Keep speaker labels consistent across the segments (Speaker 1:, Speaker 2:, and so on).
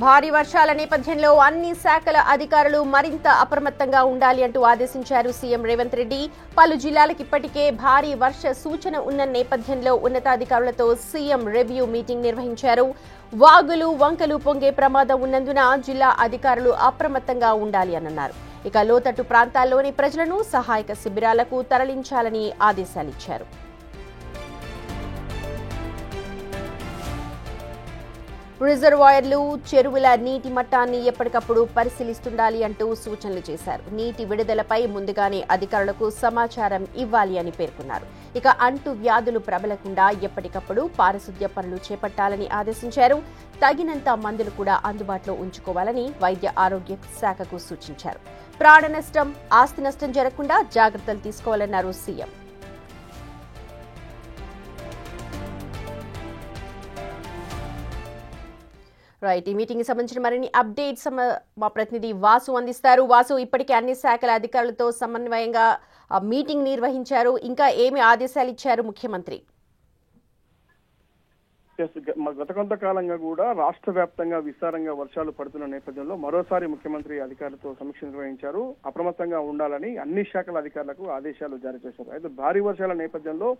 Speaker 1: భారీ వర్షాల నేపథ్యంలో అన్ని శాఖల అధికారులు మరింత అప్రమత్తంగా ఉండాలి అంటూ ఆదేశించారు సీఎం రేవంత్ రెడ్డి. పలు జిల్లాలకు ఇప్పటికే భారీ వర్ష సూచన ఉన్న నేపథ్యంలో ఉన్నతాధికారులతో సీఎం రివ్యూ మీటింగ్ నిర్వహించారు. వాగులు వంకలు పొంగే ప్రమాదం ఉన్నందున జిల్లా అధికారులు అప్రమత్తంగా ఉండాలి అన్నారు. ఇక లోతట్టు ప్రాంతాల్లోని ప్రజలను సహాయక శిబిరాలకు తరలించాలని ఆదేశాలిచ్చారు. రిజర్వాయర్లు, చెరువుల నీటి మట్టాన్ని ఎప్పటికప్పుడు పరిశీలిస్తుండాలి అంటూ సూచనలు చేశారు. నీటి విడుదలపై ముందుగానే అధికారులకు సమాచారం ఇవ్వాలి అని పేర్కొన్నారు. ఇక అంటు వ్యాధులు ప్రబలకుండా ఎప్పటికప్పుడు పారిశుద్ధ్య పనులు చేపట్టాలని ఆదేశించారు. తగినంత మందులు కూడా అందుబాటులో ఉంచుకోవాలని వైద్య ఆరోగ్య శాఖకు సూచించారు. ప్రాణ నష్టం, ఆస్తి నష్టం జరగకుండా జాగ్రత్తలు తీసుకోవాలన్నారు సీఎం. రైట్, ఈ మీటింగ్ కి సంబంధించిన మరిన్ని అప్డేట్స్ మా ప్రతినిధి వాసు అందిస్తారు. వాసు, ఇప్పటికే అన్ని శాఖల అధికారులతో సమన్వయంగా మీటింగ్ నిర్వహించారు. ఇంకా ఏమి ఆదేశాలు ఇచ్చారు ముఖ్యమంత్రి?
Speaker 2: గత కొంతకాలంగా కూడా రాష్ట్ర వ్యాప్తంగా విస్తారంగా వర్షాలు పడుతున్న నేపథ్యంలో మరోసారి ముఖ్యమంత్రి అధికారులతో సమీక్ష నిర్వహించారు. అప్రమత్తంగా ఉండాలని అన్ని శాఖల అధికారులకు ఆదేశాలు జారీ చేశారు. అయితే భారీ వర్షాల నేపథ్యంలో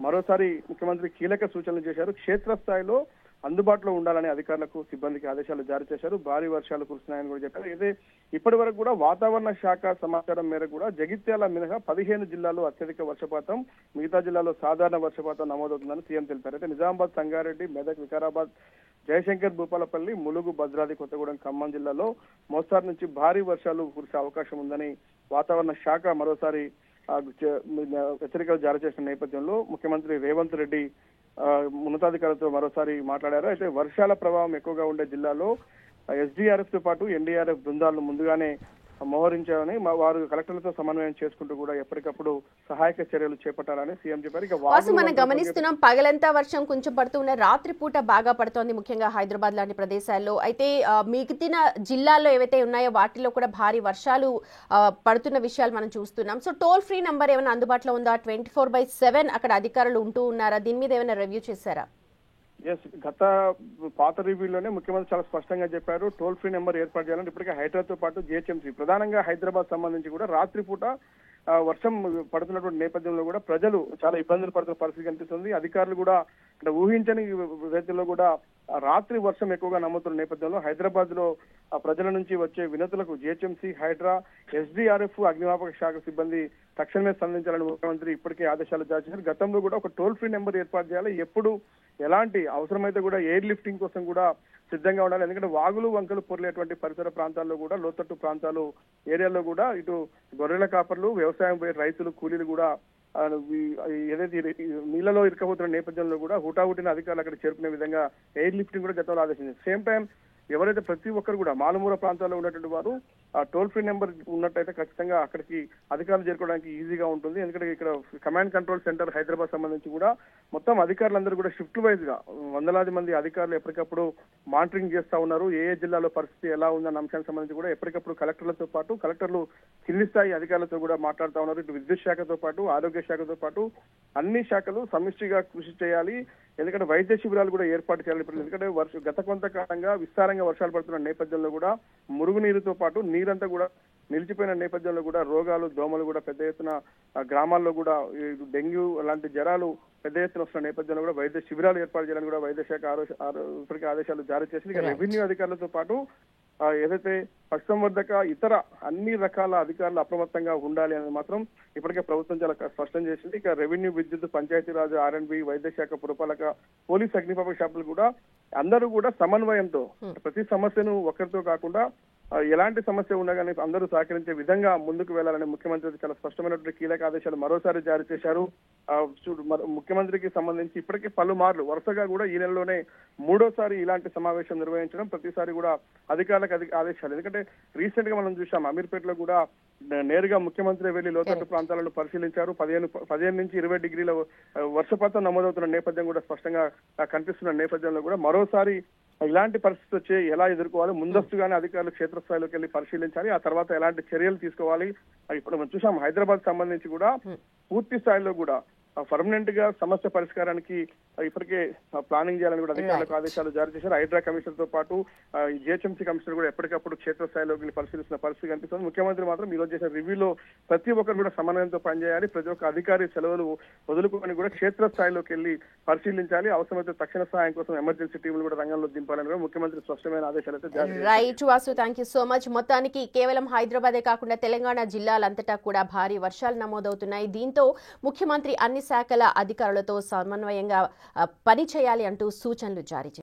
Speaker 2: మరోసారి ముఖ్యమంత్రి కీలక సూచనలు చేశారు. క్షేత్రస్థాయిలో అందుబాటులో ఉండాలని అధికారులకు, సిబ్బందికి ఆదేశాలు జారీ చేశారు. భారీ వర్షాలు కురుస్తున్నాయని కూడా చెప్పారు. అయితే ఇప్పటి వరకు కూడా వాతావరణ శాఖ సమాచారం మేరకు కూడా జగిత్యాల మినహా 15 జిల్లాల్లో అత్యధిక వర్షపాతం, మిగతా జిల్లాలో సాధారణ వర్షపాతం నమోదవుతుందని సీఎం తెలిపారు. అయితే నిజామాబాద్, సంగారెడ్డి, మెదక్, వికారాబాద్, జయశంకర్, భూపాలపల్లి, ములుగు, భద్రాద్రి కొత్తగూడెం, ఖమ్మం జిల్లాలో మోస్తారు నుంచి భారీ వర్షాలు కురిసే అవకాశం ఉందని వాతావరణ శాఖ మరోసారి హెచ్చరికలు జారీ చేసిన నేపథ్యంలో ముఖ్యమంత్రి రేవంత్ రెడ్డి ఉన్నతాధికారులతో మరోసారి మాట్లాడారు. అయితే వర్షాల ప్రభావం ఎక్కువగా ఉండే జిల్లాలో ఎస్డీఆర్ఎఫ్ తో పాటు ఎన్డీఆర్ఎఫ్ బృందాలను ముందుగానే మోహరించాలని, వారు కలెక్టర్లతో సమన్వయం చేసుకుంటూ కూడా ఎప్పటికప్పుడు సహాయక చర్యలు చేపట్టాలని సీఎం చెప్పారు. ఇక
Speaker 1: మనం గమనిస్తున్నాం, పగలంతా వర్షం కొంచెం పడుతున్న, రాత్రిపూట బాగా పడుతోంది, ముఖ్యంగా హైదరాబాద్ లాంటి ప్రదేశాల్లో. అయితే మిగతా జిల్లాల్లో ఏవైతే ఉన్నాయో వాటిలో కూడా భారీ వర్షాలు పడుతున్న విషయాలు మనం చూస్తున్నాం. సో టోల్ ఫ్రీ నంబర్ ఏమైనా అందుబాటులో ఉందా? 24/7 అక్కడ అధికారులు ఉంటూ ఉన్నారా? దీని మీద ఏమైనా రివ్యూ చేశారా?
Speaker 2: గత పాత రివ్యూలోనే ముఖ్యమంత్రి చాలా స్పష్టంగా చెప్పారు. టోల్ ఫ్రీ నెంబర్ ఏర్పాటు చేయాలని. ఇప్పటికే హైదరాబాద్ తో పాటు జిహెచ్ఎంసీ, ప్రధానంగా హైదరాబాద్ సంబంధించి కూడా రాత్రిపూట వర్షం పడుతున్నటువంటి నేపథ్యంలో కూడా ప్రజలు చాలా ఇబ్బందులు పడుతున్న పరిస్థితి కనిపిస్తుంది. అధికారులు కూడా అంటే ఊహించని రీతిలో కూడా రాత్రి వర్షం ఎక్కువగా నమ్ముతున్న నేపథ్యంలో హైదరాబాద్ లో ప్రజల నుంచి వచ్చే వినతులకు జిహెచ్ఎంసీ, హైడ్రా, ఎస్డీఆర్ఎఫ్, అగ్నిమాపక శాఖ సిబ్బంది తక్షణమే స్పందించాలని ముఖ్యమంత్రి ఇప్పటికే ఆదేశాలు జారీ చేశారు. గతంలో కూడా ఒక టోల్ ఫ్రీ నెంబర్ ఏర్పాటు చేయాలి. ఎప్పుడు ఎలాంటి అవసరమైతే కూడా ఎయిర్ లిఫ్టింగ్ కోసం కూడా సిద్ధంగా ఉండాలి. ఎందుకంటే వాగులు వంకలు పొర్లేటువంటి పరిసర ప్రాంతాల్లో కూడా, లోతట్టు ప్రాంతాలు ఏరియాలో కూడా ఇటు గొర్రెల కాపర్లు, వ్యవసాయం రైతులు, కూలీలు కూడా ఏదైతే నీళ్లలో ఇరుకపోతున్న నేపథ్యంలో కూడా హుటాహుటిన అధికారులు అక్కడ చేరుకునే విధంగా ఎయిర్ లిఫ్టింగ్ కూడా గతంలో ఆదేశించింది. సేమ్ టైం ఎవరైతే ప్రతి ఒక్కరు కూడా మారుమూల ప్రాంతాల్లో ఉన్నటువంటి వారు ఆ టోల్ ఫ్రీ నెంబర్ ఉన్నట్టయితే ఖచ్చితంగా అక్కడికి అధికారులు చేరుకోవడానికి ఈజీగా ఉంటుంది. ఎందుకంటే ఇక్కడ కమాండ్ కంట్రోల్ సెంటర్ హైదరాబాద్ సంబంధించి కూడా మొత్తం అధికారులందరూ కూడా షిఫ్ట్ వైజ్ గా వందలాది మంది అధికారులు ఎప్పటికప్పుడు మానిటరింగ్ చేస్తా ఉన్నారు. ఏ జిల్లాలో పరిస్థితి ఎలా ఉందన్న అంశానికి సంబంధించి కూడా ఎప్పటికప్పుడు కలెక్టర్లతో పాటు కలెక్టర్లు కింది స్థాయి అధికారులతో కూడా మాట్లాడుతూ ఉన్నారు. ఇటు విద్యుత్ శాఖతో పాటు, ఆరోగ్య శాఖతో పాటు అన్ని శాఖలు సమిష్టిగా కృషి చేయాలి. ఎందుకంటే వైద్య శిబిరాలు కూడా ఏర్పాటు చేయాలి. ఎందుకంటే గత కొంతకాలంగా విస్తారంగా వర్షాలు పడుతున్న నేపథ్యంలో కూడా మురుగునీరుతో పాటు నీరంతా కూడా నిలిచిపోయిన నేపథ్యంలో కూడా రోగాలు, దోమలు కూడా పెద్ద ఎత్తున గ్రామాల్లో కూడా డెంగ్యూ లాంటి జ్వరాలు పెద్ద ఎత్తున వస్తున్న నేపథ్యంలో కూడా వైద్య శిబిరాలు ఏర్పాటు చేయాలని కూడా వైద్య శాఖ ఇప్పటికే ఆదేశాలు జారీ చేసింది. ఇక రెవెన్యూ అధికారులతో పాటు ఏదైతే పశుసంవర్ధక ఇతర అన్ని రకాల అధికారులు అప్రమత్తంగా ఉండాలి అనేది మాత్రం ఇప్పటికే ప్రభుత్వం చాలా స్పష్టం చేసింది. ఇక రెవెన్యూ, విద్యుత్, పంచాయతీరాజ్, R&B, వైద్య శాఖ, పురపాలక, పోలీస్, అగ్నిమాపక శాఖలు కూడా అందరూ కూడా సమన్వయంతో ప్రతి సమస్యను ఒకరితో కాకుండా ఎలాంటి సమస్య ఉన్నా కానీ అందరూ సహకరించే విధంగా ముందుకు వెళ్లాలని ముఖ్యమంత్రి చాలా స్పష్టమైనటువంటి కీలక ఆదేశాలు మరోసారి జారీ చేశారు. ముఖ్యమంత్రికి సంబంధించి ఇప్పటికే పలుమార్లు వరుసగా కూడా ఈ నెలలోనే మూడోసారి ఇలాంటి సమావేశం నిర్వహించడం, ప్రతిసారి కూడా అధికారులకు ఆదేశాలు. ఎందుకంటే రీసెంట్ గా మనం చూసాం, అమీర్పేటలో కూడా నేరుగా ముఖ్యమంత్రి వెళ్లి లోతట్టు ప్రాంతాలను పరిశీలించారు. 15 నుంచి 20 డిగ్రీల వర్షపాతం నమోదవుతున్న నేపథ్యం కూడా స్పష్టంగా కనిపిస్తున్న నేపథ్యంలో కూడా మరోసారి ఇలాంటి పరిస్థితి వచ్చి ఎలా ఎదుర్కోవాలి, ముందస్తుగానే అధికారులు క్షేత్రస్థాయిలోకి వెళ్లి పరిశీలించాలి. ఆ తర్వాత ఎలాంటి చర్యలు తీసుకోవాలి. ఇప్పుడు మనం చూసాం హైదరాబాద్ సంబంధించి కూడా పూర్తి స్థాయిలో కూడా పర్మనెంట్ గా సమస్య పరిష్కారానికి ఇప్పటికే ప్లానింగ్ చేయాలని కూడా అధికారులకు ఆదేశాలు జారీ చేశారు. హైడ్రా కమిషనర్ తో పాటు జిహెచ్ఎంసీ కమిషనర్ కూడా ఎప్పటికప్పుడు క్షేత్రస్థాయిలోకి పరిశీలిస్తున్న పరిస్థితి కనిపిస్తుంది. ముఖ్యమంత్రి మాత్రం ఈ రోజు చేసిన రివ్యూలో ప్రతి ఒక్కరు కూడా సమన్వయంతో పనిచేయాలి, ప్రతి ఒక్క అధికారి సెలవులు వదులుకొని కూడా క్షేత్రస్థాయిలోకి వెళ్లి పరిశీలించాలి, అవసరమైతే తక్షణ సహాయం కోసం ఎమర్జెన్సీ టీములు కూడా రంగంలో దింపాలని కూడా ముఖ్యమంత్రి స్పష్టమైన ఆదేశాలు అయితే జారీ చేశారు.
Speaker 1: Right Vasu, thank you so much. మొత్తానికి కేవలం హైదరాబాదే కాకుండా తెలంగాణ జిల్లాలంతటా కూడా భారీ వర్షాలు నమోదవుతున్నాయి. దీంతో ముఖ్యమంత్రి అన్ని శాఖల అధికారులతో సమన్వయంగా పనిచేయాలి అంటూ సూచనలు జారీ చేశారు.